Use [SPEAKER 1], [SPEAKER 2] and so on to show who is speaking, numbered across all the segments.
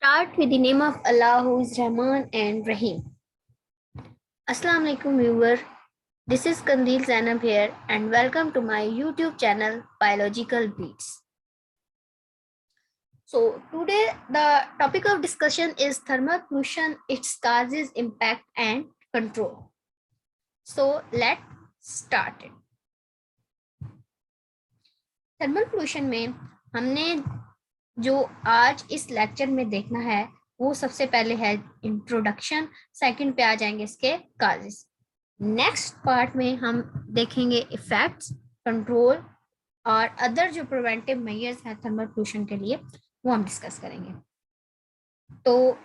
[SPEAKER 1] Start with the name of Allah who is Rahman and Rahim. Assalamu alaikum viewer. This is Kandil Zainab here and welcome to my YouTube channel Biological Beats. So today the topic of discussion is thermal pollution, its causes, impact and control. So let's start it. Thermal pollution में हमने जो आज इस lecture में देखना है वो सबसे पहले है इंट्रोडक्शन, सेकंड पे आ जाएंगे इसके काजेस, नेक्स्ट पार्ट में हम देखेंगे इफेक्ट्स, कंट्रोल और अदर जो प्रिवेंटिव मेजर्स हैं थर्मल पोल्यूशन के लिए वो हम डिस्कस करेंगे। तो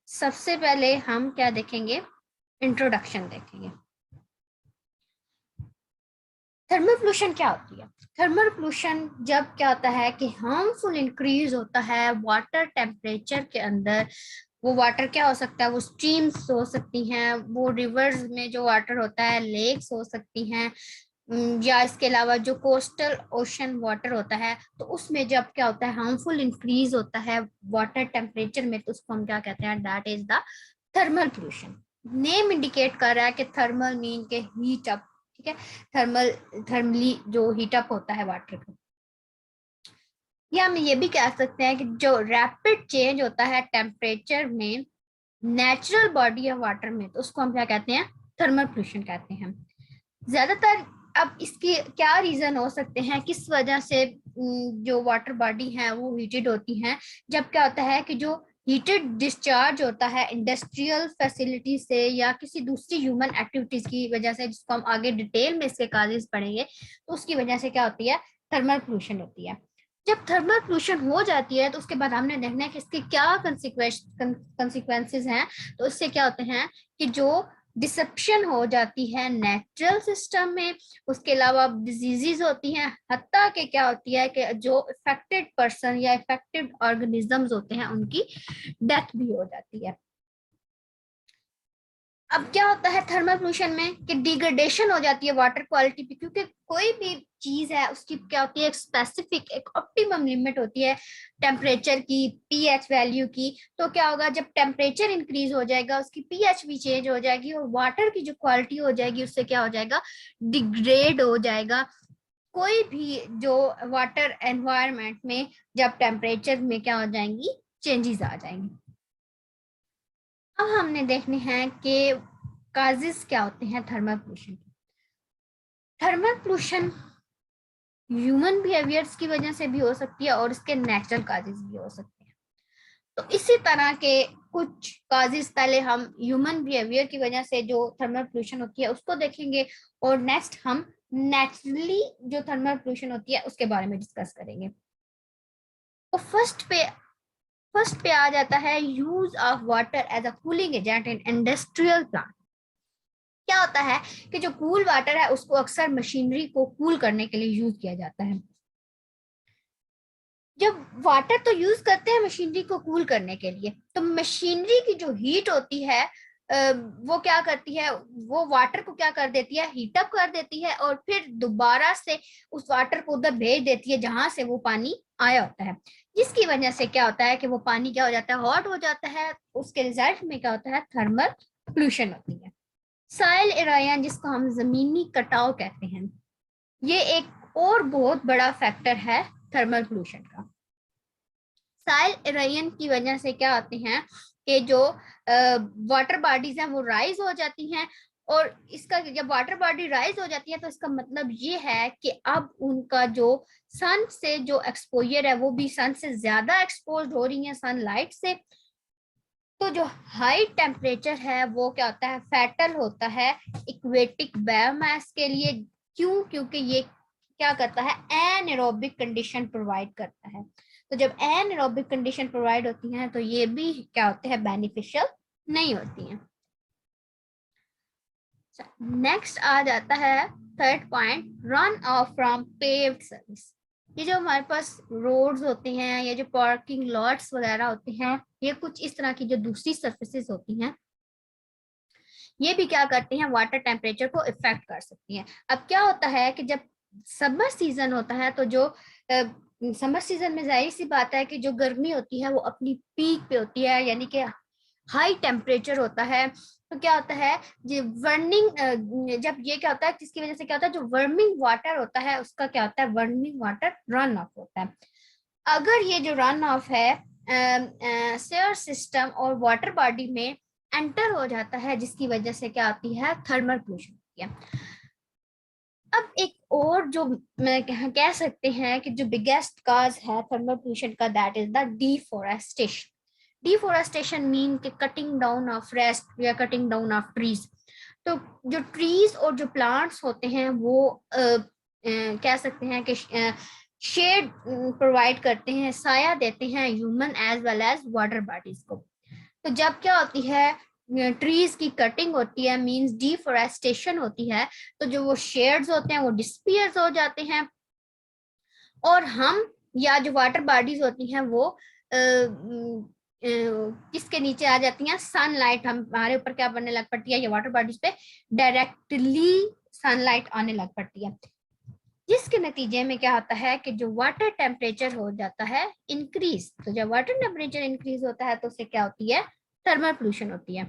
[SPEAKER 1] सबसे पहले हम क्या देखेंगे, इंट्रोडक्शन देखेंगे। थर्मल पोल्यूशन क्या होती है? थर्मल पोल्यूशन जब क्या होता है कि हार्मफुल इंक्रीज होता है वाटर टेम्परेचर के अंदर। वो वाटर क्या हो सकता है, वो स्ट्रीम्स हो सकती हैं, वो रिवर्स में जो वाटर होता है लेक्स हो सकती हैं, या इसके अलावा जो कोस्टल ओशन वाटर होता है तो उसमें जब क्या होता है हार्मफुल इंक्रीज होता है वाटर टेम्परेचर में तो उसको हम क्या कहते हैं, that is the thermal pollution. Name indicate कर रहा है कि थर्मल मीन के हीट अप, ठीक है, थर्मली जो हीटअप होता है वाटर का। या हम ये भी कह सकते हैं कि जो रैपिड चेंज होता है टेम्परेचर में नेचुरल बॉडी ऑफ वाटर में तो उसको हम क्या कहते हैं, थर्मल पोल्यूशन कहते हैं। ज्यादातर अब इसकी क्या रीजन हो सकते हैं, किस वजह से जो वाटर बॉडी है वो हीटेड होती हैं। जब क्या होता है कि जो हीटेड डिस्चार्ज होता है इंडस्ट्रियल फैसिलिटी से या किसी दूसरी ह्यूमन एक्टिविटीज की वजह से, जिसको हम आगे डिटेल में इसके काजेस पढ़ेंगे, तो उसकी वजह से क्या होती है, थर्मल पोल्यूशन होती है। जब थर्मल पोल्यूशन हो जाती है तो उसके बाद हमने देखना है कि इसके क्या कंसिक्वेंसेस हैं। तो इससे क्या होते हैं कि जो डिसेप्शन हो जाती है नेचुरल सिस्टम में, उसके अलावा डिजीजेस होती हैं, हत्ता के क्या होती है कि जो इफेक्टेड पर्सन या इफेक्टेड ऑर्गेनिजम्स होते हैं उनकी डेथ भी हो जाती है। अब क्या होता है थर्मल पोल्यूशन में कि डिग्रेडेशन हो जाती है वाटर क्वालिटी पे, क्योंकि कोई भी चीज है उसकी क्या होती है एक स्पेसिफिक एक ऑप्टिमम लिमिट होती है टेम्परेचर की, पीएच वैल्यू की। तो क्या होगा, जब टेम्परेचर इंक्रीज हो जाएगा उसकी पीएच भी चेंज हो जाएगी और वाटर की जो क्वालिटी हो जाएगी उससे क्या हो जाएगा, डिग्रेड हो जाएगा। कोई भी जो वाटर एनवायरमेंट में जब टेम्परेचर में क्या हो जाएंगी, चेंजेस आ जाएंगी। अब हमने देखने हैं कि काजेस क्या होते हैं थर्मल पोल्यूशन के। थर्मल पोल्यूशन ह्यूमन बिहेवियर्स की वजह से भी हो सकती है और इसके नेचुरल काजेस भी हो सकते हैं। तो इसी तरह के कुछ काजेस पहले हम ह्यूमन बिहेवियर की वजह से जो थर्मल पोल्यूशन होती है उसको देखेंगे और नेक्स्ट हम नेचुरली जो थर्मल पोल्यूशन होती है उसके बारे में डिस्कस करेंगे। तो फर्स्ट पे आ जाता है use of water as a cooling agent in industrial plant. क्या होता है कि जो कूल वाटर है उसको अक्सर मशीनरी को कूल करने के लिए यूज किया जाता है। जब वाटर तो यूज करते हैं मशीनरी को कूल करने के लिए, तो मशीनरी की जो हीट होती है वो क्या करती है, वो वाटर को क्या कर देती है, हीटअप कर देती है और फिर दोबारा से उस वाटर को उधर भेज देती है जहां से वो पानी आया होता है। जिसकी वजह से क्या होता है कि वो पानी क्या हो जाता है, हॉट हो जाता है। उसके रिजल्ट में क्या होता है, थर्मल पोल्यूशन होती है। सॉइल इरोजन, जिसको हम जमीनी कटाव कहते हैं, ये एक और बहुत बड़ा फैक्टर है थर्मल पोल्यूशन का। सॉइल इरोजन की वजह से क्या होते हैं कि जो वाटर बॉडीज हैं वो राइज हो जाती हैं, और इसका जब वाटर बॉडी राइज हो जाती है तो इसका मतलब ये है कि अब उनका जो सन से जो एक्सपोजर है वो भी सन से ज्यादा एक्सपोज हो रही है, सनलाइट से। तो जो हाई टेम्परेचर है वो क्या होता है, फैटल होता है इक्वेटिक बायोमास के लिए। क्यों? क्योंकि ये क्या करता है, एनएरोबिक कंडीशन प्रोवाइड करता है। तो जब एनएरोबिक कंडीशन प्रोवाइड होती हैं तो ये भी क्या होते हैं, बेनिफिशियल नहीं होती हैं। नेक्स्ट आ जाता है third point, run of from paved service. ये जो हमारे पास रोड्स होते हैं या जो पार्किंग लॉट्स वगैरह होते हैं, ये कुछ इस तरह की जो दूसरी सर्फेसेस होती हैं ये भी क्या करती हैं, वाटर टेम्परेचर को इफेक्ट कर सकती हैं। अब क्या होता है कि जब समर सीजन होता है तो जो समर सीजन में जाहिर सी बात है कि जो गर्मी होती है वो अपनी पीक पे होती है, यानी कि हाई टेम्परेचर होता है। तो क्या होता है, जो वर्निंग, जब ये क्या होता है, जिसकी वजह से क्या होता है, जो वर्मिंग वाटर होता है उसका क्या होता है, वर्मिंग वाटर रन ऑफ होता है। अगर ये जो रन ऑफ है सेवर सिस्टम और वाटर बॉडी में एंटर हो जाता है, जिसकी वजह से क्या आती है, थर्मल पोल्यूशन होती है। अब एक और जो मैं कह सकते हैं कि जो बिगेस्ट काज है थर्मल पोल्यूशन का, that is the deforestation. Deforestation mean के कटिंग डाउन ऑफ फॉरेस्ट या कटिंग डाउन ऑफ ट्रीज। तो जो ट्रीज और जो प्लांट्स होते हैं वो कह सकते हैं कि शेड प्रोवाइड करते हैं, साया देते हैं human as well as water bodies को। तो जब क्या होती है, ट्रीज की कटिंग होती है, मींस डिफोरेस्टेशन होती है, तो जो वो शेड्स होते हैं वो डिस्पियर्स हो जाते हैं, और हम या जो वाटर बॉडीज होती हैं वो किसके नीचे आ जाती हैं, सनलाइट हमारे ऊपर क्या बनने लग पड़ती है, ये वाटर बॉडीज पे डायरेक्टली सनलाइट आने लग पड़ती है, जिसके नतीजे में क्या होता है कि जो वाटर टेम्परेचर हो जाता है इंक्रीज। तो जब वाटर टेम्परेचर इंक्रीज होता है तो उससे क्या होती है, थर्मल पोल्यूशन होती है।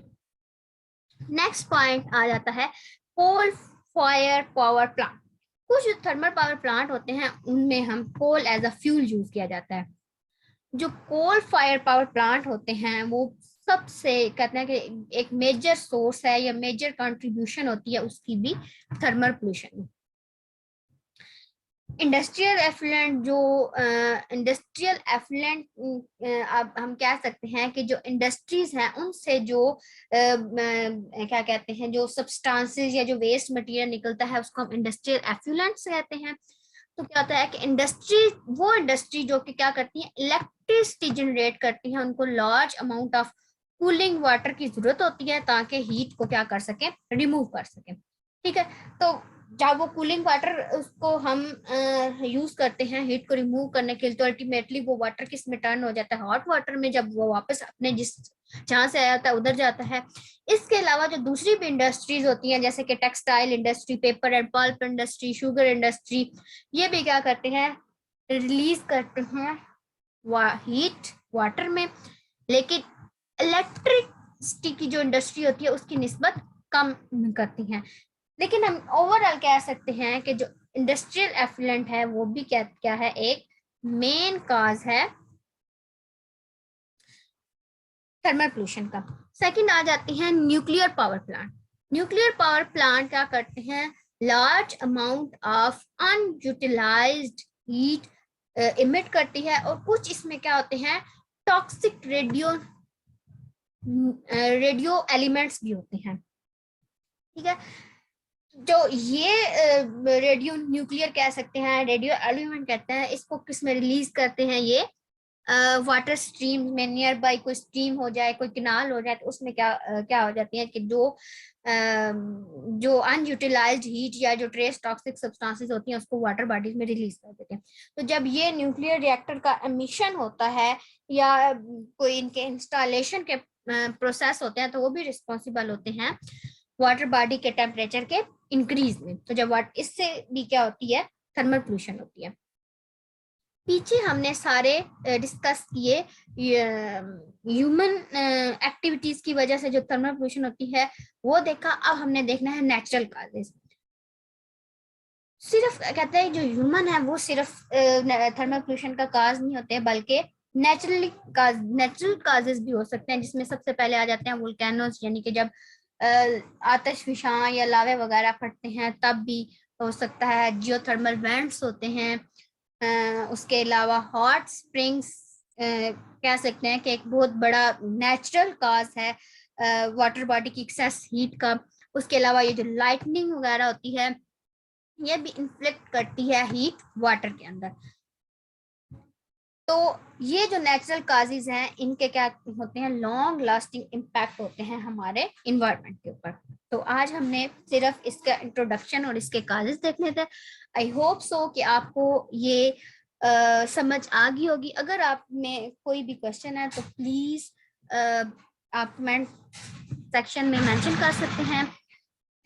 [SPEAKER 1] नेक्स्ट पॉइंट आ जाता है कोल फायर पावर प्लांट। कुछ जो थर्मल पावर प्लांट होते हैं उनमें हम coal as a fuel use किया जाता है। जो कोल फायर पावर प्लांट होते हैं वो सबसे कहते हैं कि एक मेजर सोर्स है या मेजर कंट्रीब्यूशन होती है उसकी भी थर्मल पोल्यूशन में। इंडस्ट्रियल एफ्लुएंट, जो इंडस्ट्रियल एफ्लुएंट अब हम कह सकते हैं कि जो इंडस्ट्रीज हैं उनसे जो क्या कहते हैं, जो सब्सटेंसेस या जो वेस्ट मटेरियल निकलता है उसको हम इंडस्ट्रियल एफ्लुएंट्स कहते हैं। तो क्या होता है कि इंडस्ट्री, वो इंडस्ट्री जो कि क्या करती है, इलेक्ट्रिसिटी जनरेट करती है, उनको large amount of cooling water की जरूरत होती है ताकि हीट को क्या कर सके, रिमूव कर सके। ठीक है, तो जब वो कूलिंग वाटर उसको हम यूज करते हैं हीट को रिमूव करने के लिए, तो अल्टीमेटली वो वाटर किस में टर्न हो जाता है, हॉट वाटर में, जब वो वापस अपने जिस जहां से आया था उधर जाता है। इसके अलावा जो दूसरी भी इंडस्ट्रीज होती हैं जैसे कि textile industry, paper and pulp industry, sugar industry, ये भी क्या करते हैं, रिलीज करते हैं हीट वाटर में। लेकिन इलेक्ट्रिसिटी की जो इंडस्ट्री होती है उसकी निस्बत कम करती हैं। लेकिन हम ओवरऑल कह सकते हैं कि जो इंडस्ट्रियल एफ्लुएंट है वो भी क्या क्या है, एक मेन काज है थर्मल पोल्यूशन का। सेकंड आ जाती है nuclear power plant. Nuclear power plant क्या करते हैं, large amount of unutilised heat emit करती है, और कुछ इसमें क्या होते हैं, टॉक्सिक रेडियो एलिमेंट्स भी होते हैं। ठीक है, जो ये रेडियो न्यूक्लियर कह सकते हैं, रेडियो एलिमेंट कहते हैं, इसको किस में रिलीज करते हैं, ये वाटर स्ट्रीम में, नियर बाई कोई स्ट्रीम हो जाए, कोई किनाल हो जाए, तो उसमें क्या हो जाती है कि जो अनयूटिलाइज्ड हीट या जो ट्रेस टॉक्सिक सब्सटेंसेस होती हैं उसको वाटर बॉडीज में रिलीज कर देते हैं। तो जब ये न्यूक्लियर रिएक्टर का एमिशन होता है या कोई इनके इंस्टॉलेशन के प्रोसेस होते हैं तो वो भी रिस्पॉन्सिबल होते हैं वाटर बॉडी के टेम्परेचर के इंक्रीज में। तो जब इससे भी क्या होती है, थर्मल पोल्यूशन होती है। पीछे हमने सारे डिस्कस किए ह्यूमन एक्टिविटीज की वजह से जो थर्मल पोल्यूशन होती है वो देखा। अब हमने देखना है नेचुरल काजेस। सिर्फ कहते हैं जो ह्यूमन है वो सिर्फ थर्मल पोल्यूशन का काज नहीं होते, बल्कि नेचुरल काजेस भी हो सकते हैं, जिसमें सबसे पहले आ जाते हैं वोल्केनोज, यानी कि जब आतिशफशां या लावे वगैरह फटते हैं तब भी हो सकता है। जियोथर्मल वेंट्स होते हैं, उसके अलावा हॉट स्प्रिंग्स कह सकते हैं कि एक बहुत बड़ा नेचुरल काज है वाटर बॉडी की एक्सेस हीट का। उसके अलावा ये जो लाइटनिंग वगैरह होती है ये भी इन्फ्लिक्ट करती है हीट वाटर के अंदर। तो ये जो नेचुरल काजेज हैं इनके क्या होते हैं, लॉन्ग लास्टिंग इम्पैक्ट होते हैं हमारे इन्वायरमेंट के ऊपर। तो आज हमने सिर्फ इसका इंट्रोडक्शन और इसके काजेज देखने थे। आई होप सो कि आपको ये समझ आ गई होगी। अगर आप में कोई भी क्वेश्चन है तो प्लीज आप कमेंट सेक्शन में मेंशन कर सकते हैं।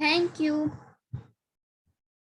[SPEAKER 1] Thank you.